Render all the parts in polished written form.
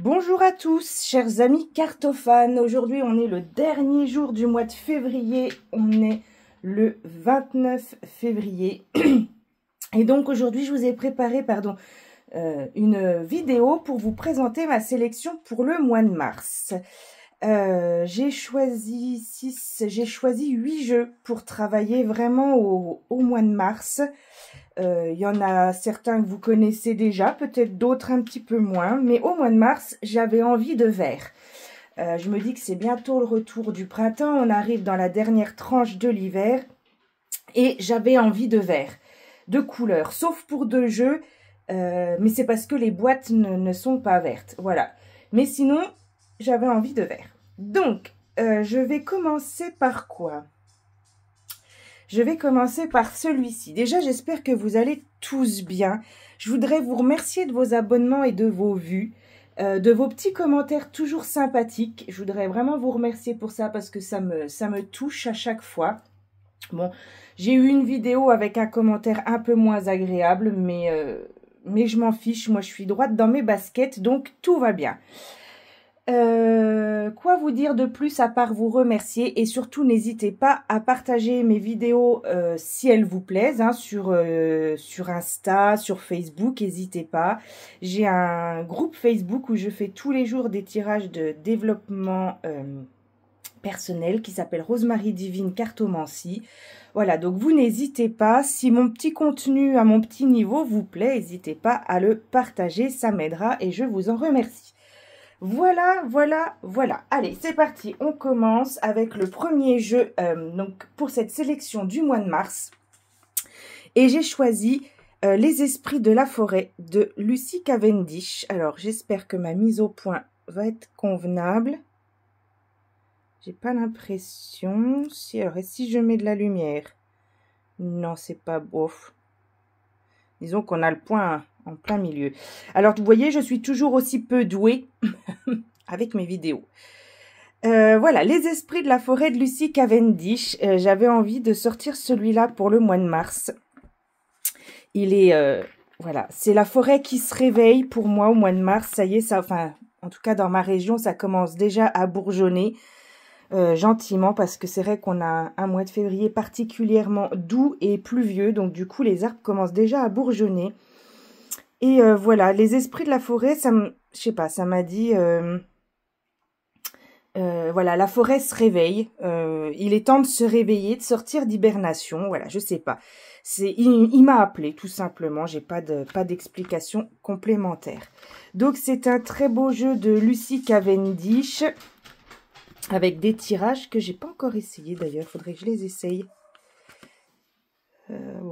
Bonjour à tous, chers amis cartophanes. Aujourd'hui, on est le dernier jour du mois de février. On est le 29 février. Et donc, aujourd'hui, je vous ai préparé, une vidéo pour vous présenter ma sélection pour le mois de mars. J'ai choisi 8 jeux pour travailler vraiment au mois de mars. Il y en a certains que vous connaissez déjà, peut-être d'autres un petit peu moins, mais au mois de mars, j'avais envie de vert. Je me dis que c'est bientôt le retour du printemps, on arrive dans la dernière tranche de l'hiver, et j'avais envie de vert, de couleurs, sauf pour 2 jeux, mais c'est parce que les boîtes ne sont pas vertes, voilà. Mais sinon, j'avais envie de vert. Donc, je vais commencer par quoi ? Je vais commencer par celui-ci. Déjà, j'espère que vous allez tous bien. Je voudrais vous remercier de vos abonnements et de vos vues, de vos petits commentaires toujours sympathiques. Je voudrais vraiment vous remercier pour ça parce que ça me touche à chaque fois. Bon, j'ai eu une vidéo avec un commentaire un peu moins agréable, mais je m'en fiche. Moi, je suis droite dans mes baskets, donc tout va bien. Quoi vous dire de plus à part vous remercier, et surtout n'hésitez pas à partager mes vidéos si elles vous plaisent, hein, sur Insta, sur Facebook, n'hésitez pas. J'ai un groupe Facebook où je fais tous les jours des tirages de développement personnel qui s'appelle Rosemarie Divine Cartomancie. Voilà, donc vous n'hésitez pas, si mon petit contenu à mon petit niveau vous plaît, n'hésitez pas à le partager, ça m'aidera et je vous en remercie. Voilà. Allez, c'est parti. On commence avec le premier jeu donc pour cette sélection du mois de mars. Et j'ai choisi Les Esprits de la Forêt de Lucy Cavendish. Alors, j'espère que ma mise au point va être convenable. J'ai pas l'impression. Alors, et si je mets de la lumière? Non, c'est pas beau. Disons qu'on a le point en plein milieu. Alors, vous voyez, je suis toujours aussi peu douée avec mes vidéos. Voilà, Les Esprits de la Forêt de Lucy Cavendish. J'avais envie de sortir celui-là pour le mois de mars. Il est, voilà, c'est la forêt qui se réveille pour moi au mois de mars. Ça y est, en tout cas dans ma région, ça commence déjà à bourgeonner gentiment parce que c'est vrai qu'on a un mois de février particulièrement doux et pluvieux. Donc du coup, les arbres commencent déjà à bourgeonner. Et voilà, Les Esprits de la Forêt, je sais pas, ça m'a dit, voilà, la forêt se réveille, il est temps de se réveiller, de sortir d'hibernation, voilà, je sais pas. Il m'a appelé, tout simplement, j'ai pas d'explication complémentaire. Donc c'est un très beau jeu de Lucy Cavendish, avec des tirages que j'ai pas encore essayé d'ailleurs, faudrait que je les essaye.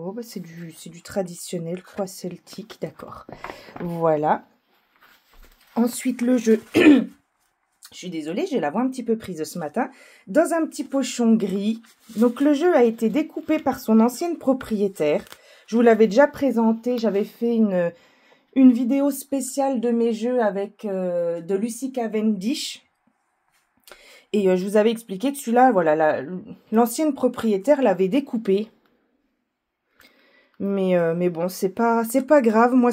Oh, bah c'est du traditionnel, croix celtique, d'accord. Voilà. Ensuite, le jeu, je suis désolée, j'ai la voix un petit peu prise ce matin, dans un petit pochon gris. Donc, le jeu a été découpé par son ancienne propriétaire. Je vous l'avais déjà présenté, j'avais fait une vidéo spéciale de mes jeux avec de Lucy Cavendish. Et je vous avais expliqué que celui-là, voilà, l'ancienne propriétaire l'avait découpé. Mais bon, c'est pas grave. Moi,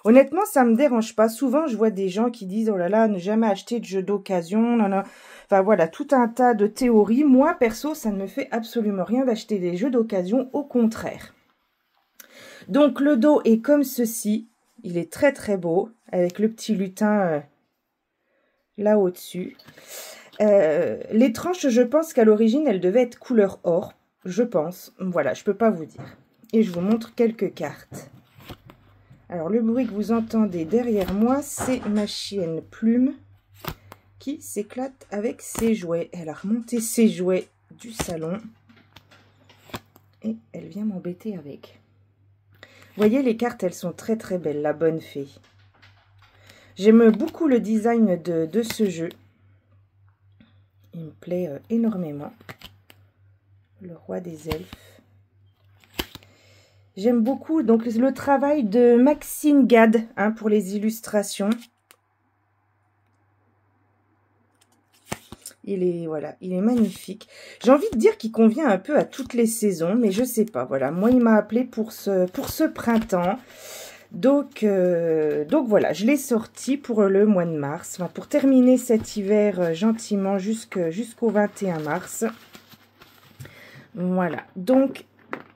honnêtement, ça me dérange pas. Souvent, je vois des gens qui disent, oh là là, ne jamais acheter de jeux d'occasion. Enfin, voilà, tout un tas de théories. Moi, perso, ça ne me fait absolument rien d'acheter des jeux d'occasion. Au contraire. Donc, le dos est comme ceci. Il est très, très beau. Avec le petit lutin là au-dessus. Les tranches, je pense qu'à l'origine, elles devaient être couleur or. Je pense. Voilà, je peux pas vous dire. Et je vous montre quelques cartes. Alors, le bruit que vous entendez derrière moi, c'est ma chienne Plume qui s'éclate avec ses jouets. Elle a remonté ses jouets du salon et elle vient m'embêter avec. Vous voyez, les cartes, elles sont très très belles, la bonne fée. J'aime beaucoup le design de ce jeu. Il me plaît énormément. Le roi des elfes. J'aime beaucoup donc le travail de Maxine Gad pour les illustrations. Il est magnifique. J'ai envie de dire qu'il convient un peu à toutes les saisons, mais je sais pas. Voilà, moi il m'a appelé pour ce printemps. Donc voilà, je l'ai sorti pour le mois de mars, enfin, pour terminer cet hiver gentiment jusqu'au 21 mars. Voilà, donc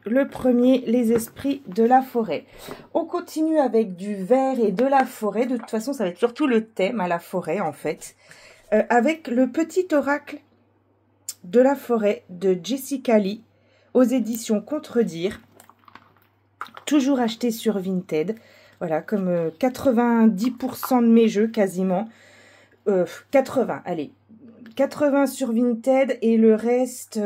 le premier, les esprits de la forêt. On continue avec du vert et de la forêt. De toute façon, ça va être surtout le thème à la forêt, en fait. Avec le petit oracle de la forêt de Jessica Lee, aux éditions Contredire. Toujours acheté sur Vinted. Voilà, comme 90% de mes jeux, quasiment. 80, allez. 80 sur Vinted et le reste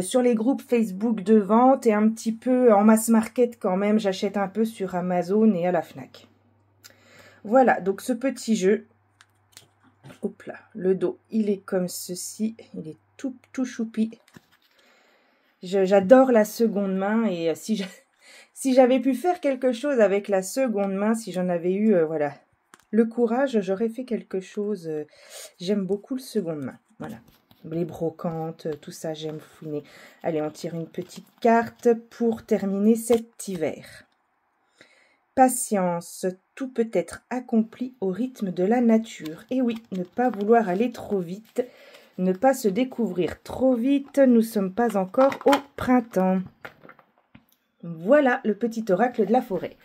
sur les groupes Facebook de vente et un petit peu en mass market quand même. J'achète un peu sur Amazon et à la Fnac. Voilà, donc ce petit jeu. Hop là, le dos, il est comme ceci. Il est tout choupi. J'adore la seconde main et si j'avais pu faire quelque chose avec la seconde main, si j'en avais eu, voilà, le courage, j'aurais fait quelque chose. J'aime beaucoup le seconde main. Voilà. Les brocantes, tout ça, j'aime fouiner. Allez, on tire une petite carte pour terminer cet hiver. Patience, tout peut être accompli au rythme de la nature. Et oui, ne pas vouloir aller trop vite, ne pas se découvrir trop vite, nous ne sommes pas encore au printemps. Voilà le petit oracle de la forêt.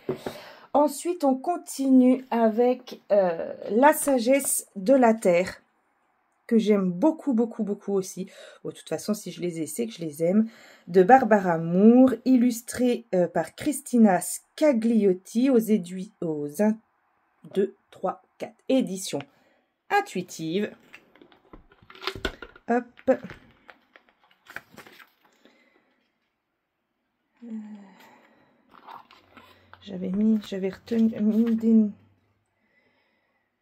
Ensuite, on continue avec la sagesse de la terre, que j'aime beaucoup aussi. Bon, de toute façon, si je les ai, c'est que je les aime. De Barbara Moore, illustré par Christina Scagliotti aux 1, 2, 3, 4 éditions intuitives. Hop. J'avais mis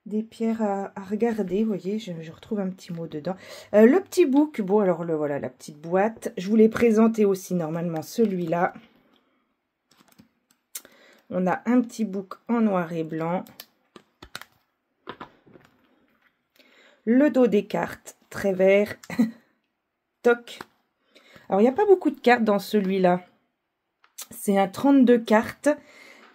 des pierres à regarder, vous voyez, je retrouve un petit mot dedans. Le petit book, bon alors voilà la petite boîte. Je vous l'ai présenté aussi normalement celui-là. On a un petit book en noir et blanc. Le dos des cartes, très vert. Toc. Alors il n'y a pas beaucoup de cartes dans celui-là. C'est un 32 cartes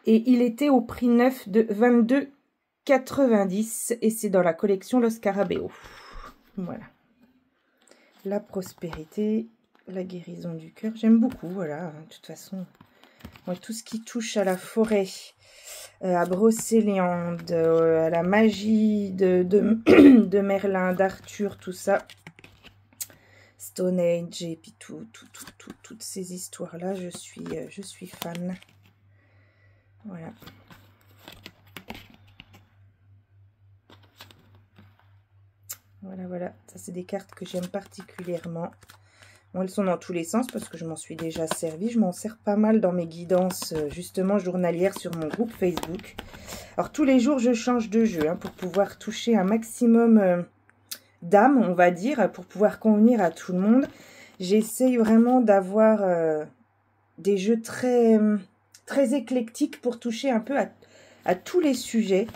et il était au prix neuf de 22,90 et c'est dans la collection Los Scarabeo. Voilà. La prospérité, la guérison du cœur. J'aime beaucoup, voilà. De toute façon, moi, tout ce qui touche à la forêt, à Brocéliande, à la magie de Merlin, d'Arthur, tout ça. Stone Age et puis toutes ces histoires-là, je suis fan. Voilà. Voilà. Ça, c'est des cartes que j'aime particulièrement. Bon, elles sont dans tous les sens parce que je m'en suis déjà servi. Je m'en sers pas mal dans mes guidances, justement, journalières sur mon groupe Facebook. Alors, tous les jours, je change de jeu pour pouvoir toucher un maximum d'âme, on va dire, pour pouvoir convenir à tout le monde. J'essaye vraiment d'avoir des jeux très éclectiques pour toucher un peu à tous les sujets.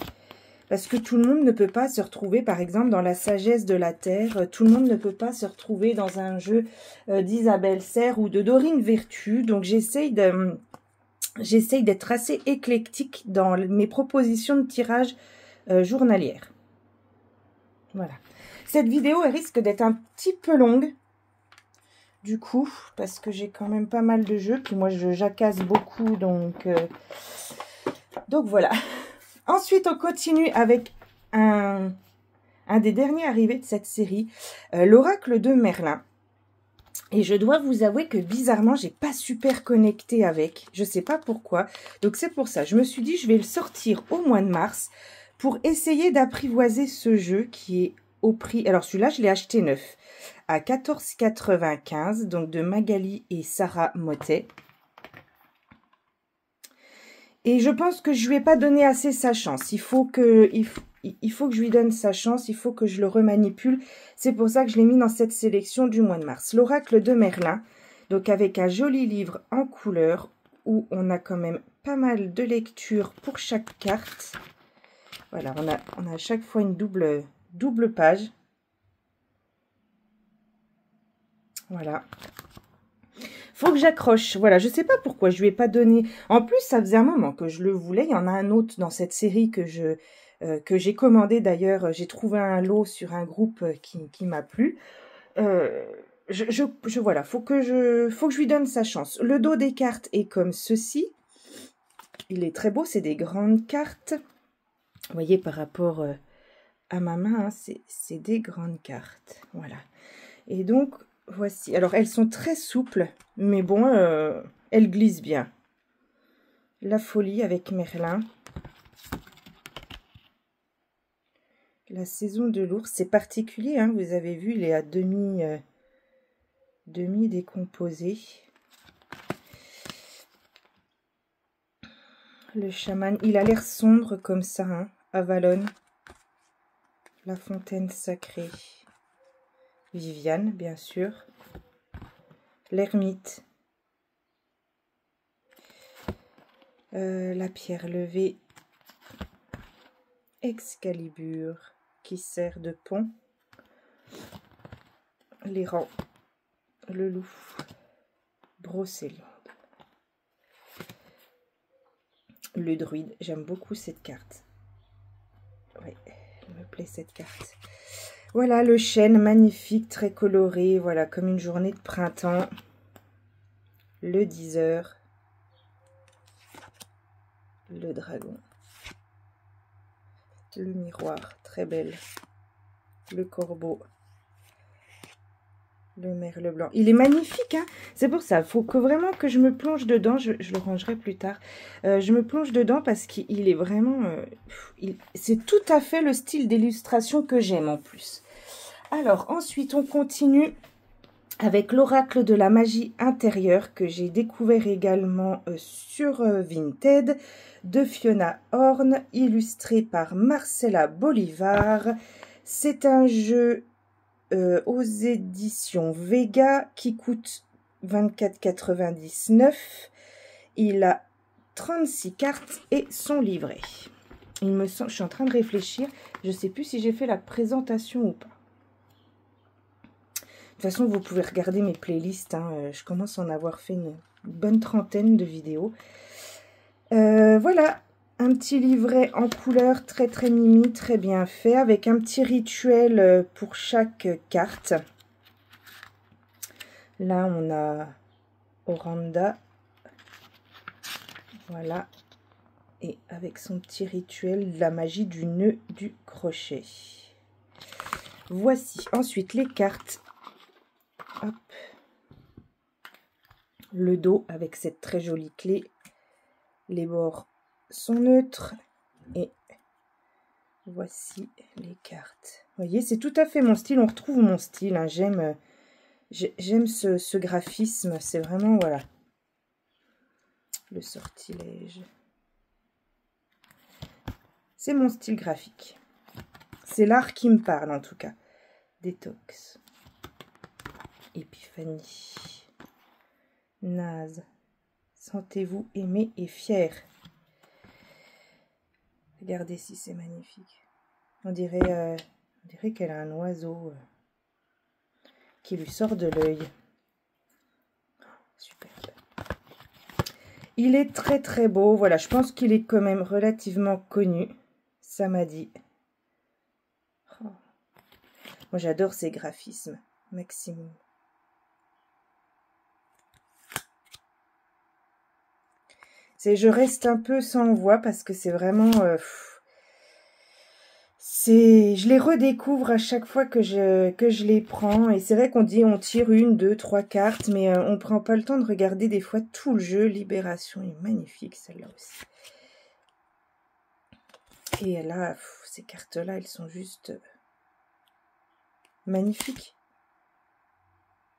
Parce que tout le monde ne peut pas se retrouver, par exemple, dans la sagesse de la terre. Tout le monde ne peut pas se retrouver dans un jeu d'Isabelle Serre ou de Dorine Vertu. Donc, j'essaye d'être assez éclectique dans mes propositions de tirage journalières. Voilà. Cette vidéo, elle risque d'être un petit peu longue. Du coup, parce que j'ai quand même pas mal de jeux. Puis moi, je jacasse beaucoup. Donc voilà. Ensuite, on continue avec un des derniers arrivés de cette série, l'oracle de Merlin. Et je dois vous avouer que bizarrement, j'ai pas super connecté avec. Je sais pas pourquoi. Donc c'est pour ça. Je me suis dit, je vais le sortir au mois de mars pour essayer d'apprivoiser ce jeu qui est au prix. Alors celui-là, je l'ai acheté neuf à 14,95, donc de Magali et Sarah Mottet. Et je pense que je lui ai pas donné assez sa chance. Il faut que je lui donne sa chance. Il faut que je le remanipule. C'est pour ça que je l'ai mis dans cette sélection du mois de mars. L'oracle de Merlin. Donc avec un joli livre en couleur où on a quand même pas mal de lectures pour chaque carte. Voilà, on a à chaque fois une double page. Voilà. Faut que j'accroche. Voilà, je sais pas pourquoi je lui ai pas donné. En plus, ça faisait un moment que je le voulais. Il y en a un autre dans cette série que j'ai commandé d'ailleurs. J'ai trouvé un lot sur un groupe qui m'a plu. Voilà, faut que je lui donne sa chance. Le dos des cartes est comme ceci. Il est très beau, c'est des grandes cartes. Vous voyez, par rapport à ma main, hein, c'est des grandes cartes. Voilà. Et donc, voici. Alors, elles sont très souples, mais bon, elles glissent bien. La folie avec Merlin. La saison de l'ours, c'est particulier, hein, vous avez vu, il est à demi décomposé. Le chaman, il a l'air sombre comme ça, hein, Avalon. La fontaine sacrée. Viviane, bien sûr. L'ermite. La pierre levée. Excalibur, qui sert de pont. Les rangs. Le loup. Brocéliande. Le druide, j'aime beaucoup cette carte. Oui, elle me plaît cette carte. Voilà le chêne, magnifique, très coloré, voilà, comme une journée de printemps. Le 10 heures. Le dragon. Le miroir, très belle. Le corbeau. Le merle blanc. Il est magnifique, hein. C'est pour ça, il faut que vraiment que je me plonge dedans. Je le rangerai plus tard. Je me plonge dedans parce qu'il est vraiment... c'est tout à fait le style d'illustration que j'aime en plus. Alors, ensuite, on continue avec l'oracle de la magie intérieure que j'ai découvert également sur Vinted de Fiona Horn, illustré par Marcella Bolivar. C'est un jeu... aux éditions Vega qui coûte 24,99 €. Il a 36 cartes et son livret. Il me semble, je suis en train de réfléchir, je ne sais plus si j'ai fait la présentation ou pas. De toute façon, vous pouvez regarder mes playlists, hein, je commence à en avoir fait une bonne trentaine de vidéos. Voilà. Un petit livret en couleur très très mimi, très bien fait, avec un petit rituel pour chaque carte. Là, on a Oranda. Voilà. Et avec son petit rituel, la magie du nœud du crochet. Voici ensuite les cartes. Hop. Le dos avec cette très jolie clé. Les bords sont neutres et voici les cartes. Vous voyez, c'est tout à fait mon style. On retrouve mon style, hein. J'aime ce graphisme. C'est vraiment, voilà, le sortilège. C'est mon style graphique. C'est l'art qui me parle en tout cas. Détox. Épiphanie. Naze. Sentez-vous aimé et fier. Regardez si c'est magnifique. On dirait qu'elle a un oiseau qui lui sort de l'œil. Superbe. Il est très très beau. Voilà, je pense qu'il est quand même relativement connu. Ça m'a dit. Oh. Moi j'adore ces graphismes. Maximum. Je reste un peu sans voix parce que c'est vraiment... je les redécouvre à chaque fois que je les prends. Et c'est vrai qu'on dit on tire 1, 2, 3 cartes, mais on ne prend pas le temps de regarder des fois tout le jeu. Libération est magnifique, celle-là aussi. Et là, ces cartes-là, elles sont juste magnifiques.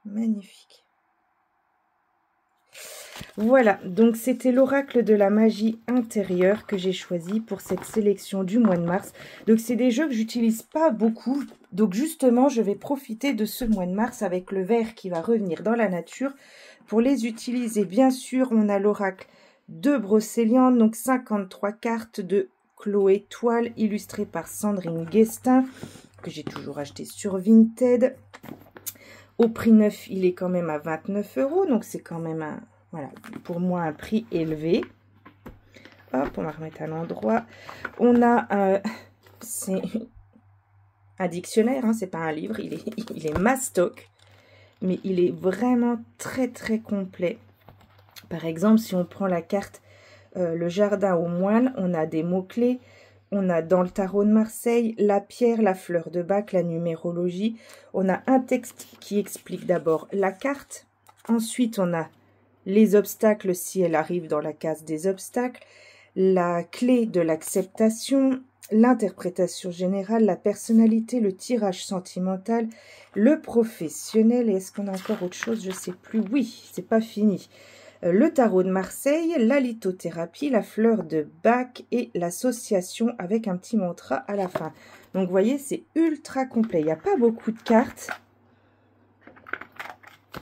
Magnifiques. Voilà, donc c'était l'oracle de la magie intérieure que j'ai choisi pour cette sélection du mois de mars. Donc c'est des jeux que j'utilise pas beaucoup. Donc justement, je vais profiter de ce mois de mars avec le vert qui va revenir dans la nature pour les utiliser. Bien sûr, on a l'oracle de Brocéliande, donc 53 cartes de Chloé Toile, illustrées par Sandrine Guestin, que j'ai toujours acheté sur Vinted. Au prix neuf, il est quand même à 29 €. Donc, c'est quand même, voilà, pour moi, un prix élevé. Hop, on va remettre à l'endroit. On a c'est un dictionnaire, hein, c'est pas un livre. Il est mastoc. Mais il est vraiment très, très complet. Par exemple, si on prend la carte le jardin aux moines, on a des mots-clés. On a dans le tarot de Marseille, la pierre, la fleur de bac, la numérologie. On a un texte qui explique d'abord la carte. Ensuite, on a les obstacles si elle arrive dans la case des obstacles. La clé de l'acceptation, l'interprétation générale, la personnalité, le tirage sentimental, le professionnel. Et est-ce qu'on a encore autre chose? Je ne sais plus. Oui, c'est pas fini. Le tarot de Marseille, la lithothérapie, la fleur de bac et l'association avec un petit mantra à la fin. Donc, vous voyez, c'est ultra complet. Il n'y a pas beaucoup de cartes.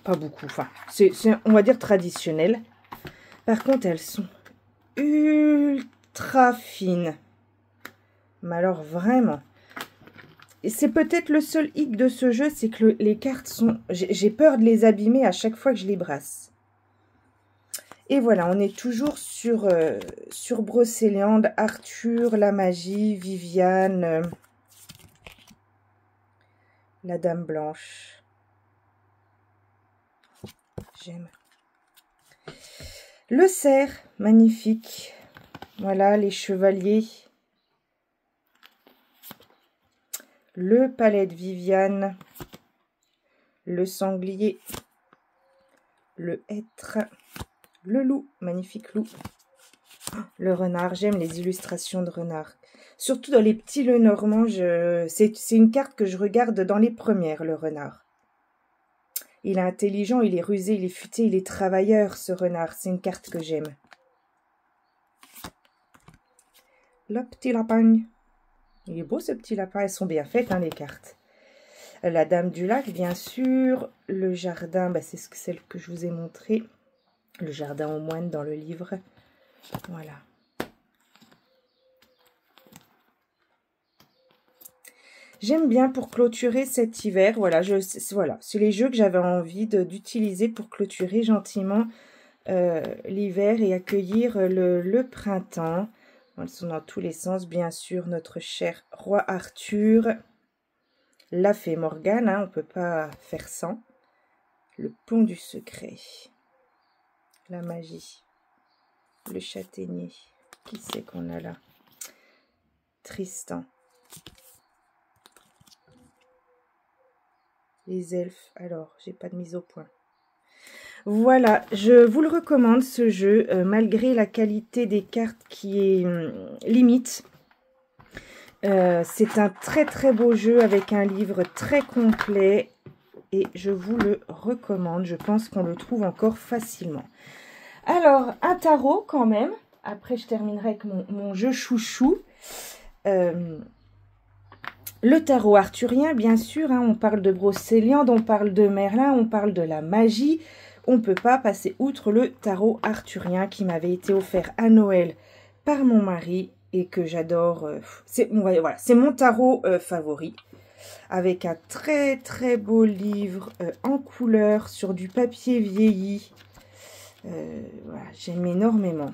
Pas beaucoup. Enfin, c'est, on va dire, traditionnel. Par contre, elles sont ultra fines. Mais alors, vraiment. Et c'est peut-être le seul hic de ce jeu, c'est que les cartes sont... J'ai peur de les abîmer à chaque fois que je les brasse. Et voilà, on est toujours sur Brocéliande, Arthur, la magie, Viviane, la dame blanche. J'aime. Le cerf, magnifique. Voilà, les chevaliers. Le palais de Viviane. Le sanglier. Le hêtre. Le loup, magnifique loup. Le renard, j'aime les illustrations de renard. Surtout dans les petits Lenormand, c'est une carte que je regarde dans les premières, le renard. Il est intelligent, il est rusé, il est futé, il est travailleur, ce renard. C'est une carte que j'aime. Le petit lapin. Il est beau, ce petit lapin. Elles sont bien faites, hein, les cartes. La dame du lac, bien sûr. Le jardin, bah, c'est celle que je vous ai montrée. Le jardin aux moines dans le livre. Voilà. J'aime bien pour clôturer cet hiver. Voilà, voilà, c'est les jeux que j'avais envie d'utiliser pour clôturer gentiment l'hiver et accueillir le printemps. Elles sont dans tous les sens, bien sûr. Notre cher roi Arthur. La fée Morgane, hein, on ne peut pas faire sans. Le pont du secret. La magie. Le châtaignier. Qui c'est qu'on a là? Tristan. Les elfes. Alors, j'ai pas de mise au point. Voilà, je vous le recommande ce jeu, malgré la qualité des cartes qui est limite. C'est un très très beau jeu avec un livre très complet. Et je vous le recommande. Je pense qu'on le trouve encore facilement. Alors, un tarot quand même. Après, je terminerai avec mon jeu chouchou. Le tarot arthurien, bien sûr. Hein, on parle de Brocéliande, on parle de Merlin, on parle de la magie. On ne peut pas passer outre le tarot arthurien qui m'avait été offert à Noël par mon mari et que j'adore. Voilà, c'est mon tarot favori. Avec un très très beau livre en couleur sur du papier vieilli. Voilà, j'aime énormément.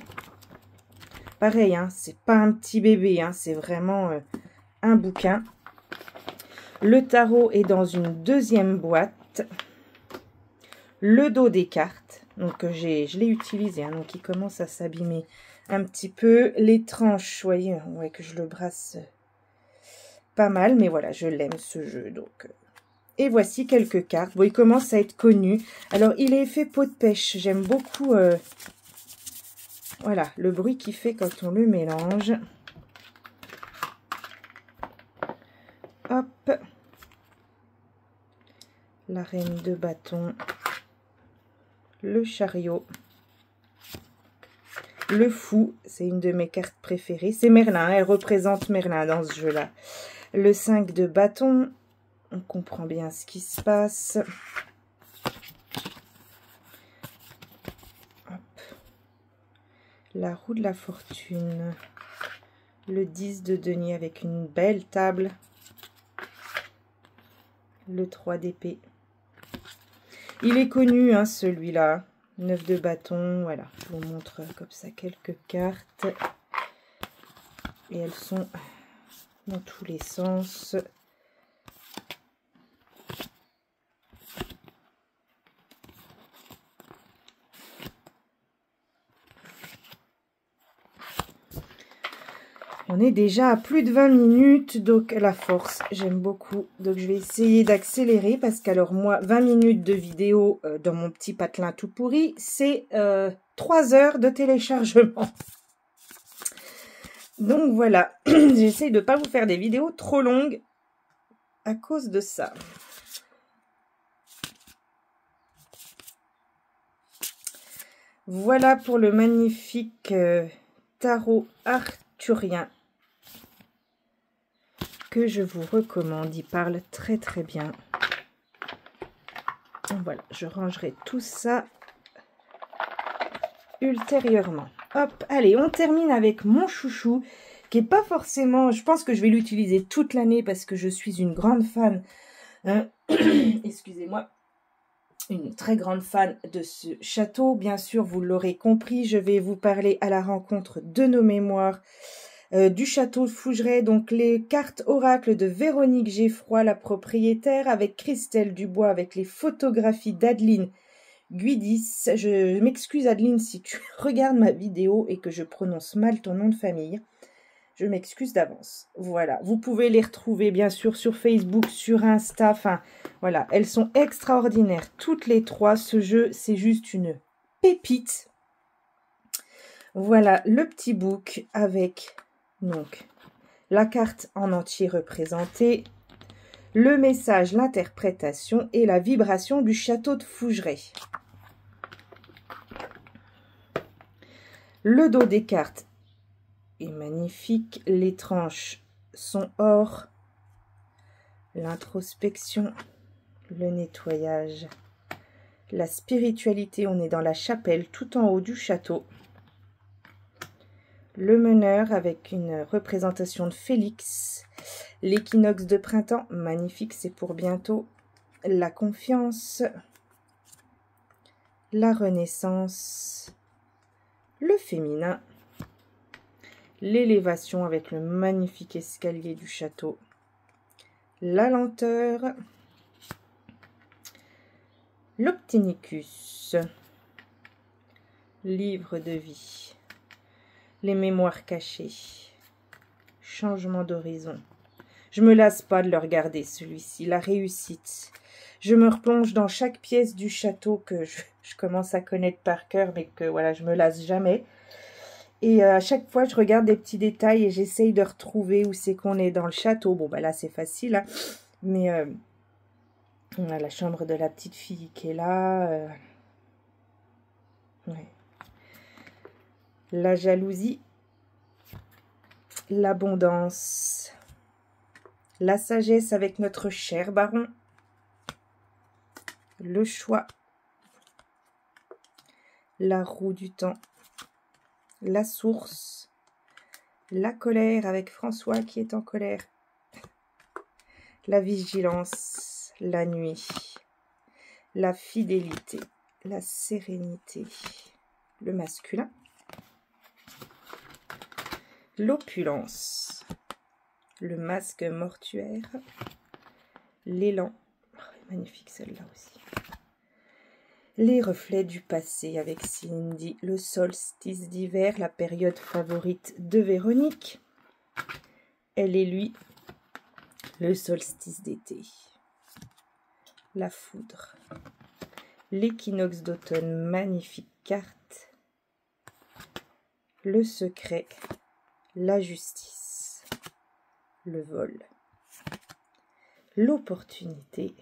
Pareil, hein, c'est pas un petit bébé, hein, c'est vraiment un bouquin. Le tarot est dans une deuxième boîte. Le dos des cartes, donc je l'ai utilisé, hein, donc il commence à s'abîmer un petit peu. Les tranches, vous voyez, ouais, que je le brasse pas mal, mais voilà, je l'aime ce jeu, donc... Et voici quelques cartes. Bon, il commence à être connu. Alors, il est fait peau de pêche. J'aime beaucoup, voilà, le bruit qu'il fait quand on le mélange. Hop. La reine de bâton. Le chariot. Le fou, c'est une de mes cartes préférées. C'est Merlin, elle représente Merlin dans ce jeu-là. Le 5 de bâton. On comprend bien ce qui se passe. Hop. La roue de la fortune. Le 10 de denier avec une belle table. Le 3 d'épée. Il est connu, hein, celui-là. 9 de bâton, voilà. Je vous montre comme ça quelques cartes. Et elles sont dans tous les sens. On est déjà à plus de 20 minutes, donc la force, j'aime beaucoup. Donc je vais essayer d'accélérer parce qu'alors moi, 20 minutes de vidéo dans mon petit patelin tout pourri, c'est 3 heures de téléchargement. Donc voilà, j'essaye de ne pas vous faire des vidéos trop longues à cause de ça. Voilà pour le magnifique tarot arthurien que je vous recommande. Il parle très très bien. Voilà, je rangerai tout ça ultérieurement. Hop, allez, on termine avec mon chouchou, qui est pas forcément... Je pense que je vais l'utiliser toute l'année parce que je suis une grande fan. Excusez-moi. Une très grande fan de ce château. Bien sûr, vous l'aurez compris, je vais vous parler à la rencontre de nos mémoires du château de Fougeray. Donc, les cartes oracles de Véronique Geffroy, la propriétaire, avec Christelle Dubois, avec les photographies d'Adeline Guidis. Je m'excuse Adeline si tu regardes ma vidéo et que je prononce mal ton nom de famille. Je m'excuse d'avance. Voilà, vous pouvez les retrouver bien sûr sur Facebook, sur Insta. Enfin, voilà, elles sont extraordinaires toutes les trois. Ce jeu, c'est juste une pépite. Voilà le petit book avec donc la carte en entier représentée, le message, l'interprétation et la vibration du château de Fougeray. Le dos des cartes est magnifique, les tranches sont or, l'introspection, le nettoyage, la spiritualité, on est dans la chapelle tout en haut du château, le meneur avec une représentation de Félix, l'équinoxe de printemps, magnifique, c'est pour bientôt, la confiance, la renaissance, le féminin, l'élévation avec le magnifique escalier du château, la lenteur, l'optinicus, livre de vie, les mémoires cachées, changement d'horizon. Je me lasse pas de le regarder celui-ci, la réussite. Je me replonge dans chaque pièce du château que je commence à connaître par cœur, mais que voilà, je me lasse jamais. Et à chaque fois, je regarde des petits détails et j'essaye de retrouver où c'est qu'on est dans le château. Bon, bah là, c'est facile, hein. Mais on a la chambre de la petite fille qui est là. Ouais. La jalousie, l'abondance, la sagesse avec notre cher baron, le choix, la roue du temps, la source, la colère avec François qui est en colère, la vigilance, la nuit, la fidélité, la sérénité, le masculin, l'opulence, le masque mortuaire, l'élan, oh, magnifique celle-là aussi, les reflets du passé avec Cindy, le solstice d'hiver, la période favorite de Véronique, elle et lui, le solstice d'été, la foudre, l'équinoxe d'automne, magnifique carte, le secret, la justice, le vol, l'opportunité,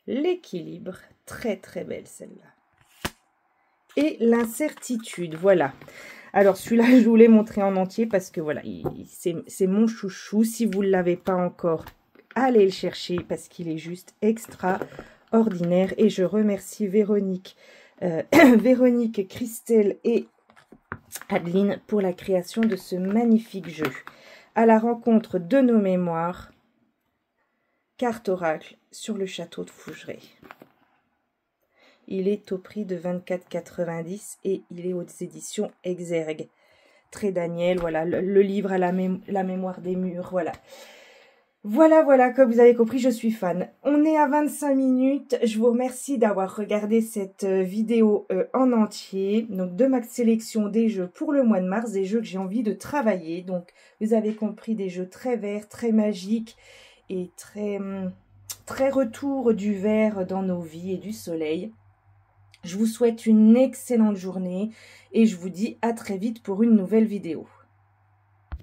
l'équilibre, très très belle celle-là, et l'incertitude, voilà. Alors celui-là, je vous l'ai montré en entier parce que voilà, c'est mon chouchou. Si vous ne l'avez pas encore, allez le chercher parce qu'il est juste extraordinaire. Et je remercie Véronique, Véronique, Christelle et Adeline pour la création de ce magnifique jeu. À la rencontre de nos mémoires, carte oracle sur le château de Fougeray. Il est au prix de 24,90 et il est aux éditions Exergue. Très Daniel, voilà, le livre à la mémoire des murs, voilà. Voilà, comme vous avez compris, je suis fan. On est à 25 minutes. Je vous remercie d'avoir regardé cette vidéo en entier. Donc, de ma sélection des jeux pour le mois de mars, des jeux que j'ai envie de travailler. Donc, vous avez compris, des jeux très verts, très magiques et très retour du vert dans nos vies et du soleil. Je vous souhaite une excellente journée et je vous dis à très vite pour une nouvelle vidéo.